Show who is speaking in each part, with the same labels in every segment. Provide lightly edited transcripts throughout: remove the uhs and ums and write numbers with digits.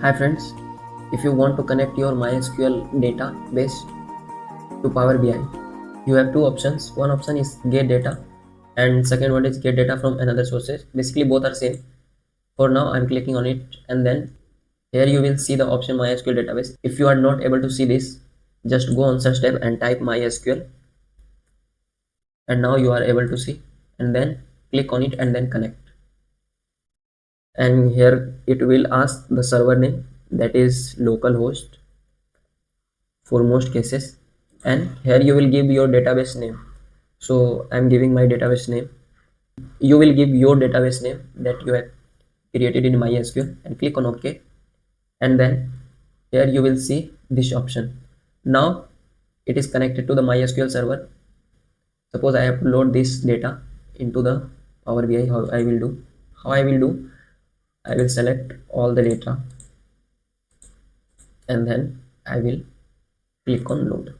Speaker 1: Hi friends, if you want to connect your MySQL database to Power BI, you have two options. One option is get data and second one is get data from another sources. Basically both are same. For now I'm clicking on it and then here you will see the option MySQL database. If you are not able to see this, just go on search tab and type MySQL and now you are able to see and then click on it and then connect. And here it will ask the server name, that is localhost for most cases, and here you will give your database name. So I'm giving my database name. You will give your database name that you have created in MySQL and click on OK, and then here you will see this option. Now it is connected to the MySQL server. Suppose I have to load this data into the Power BI. How I will do, I will select all the data and then I will click on load.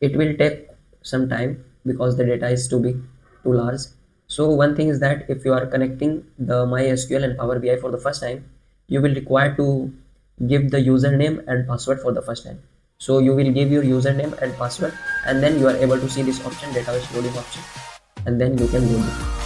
Speaker 1: It will take some time because the data is too big, too large. So one thing is that if you are connecting the MySQL and Power BI for the first time, you will require to give the username and password for the first time. So you will give your username and password and then you are able to see this option, database loading option, and then you can load it.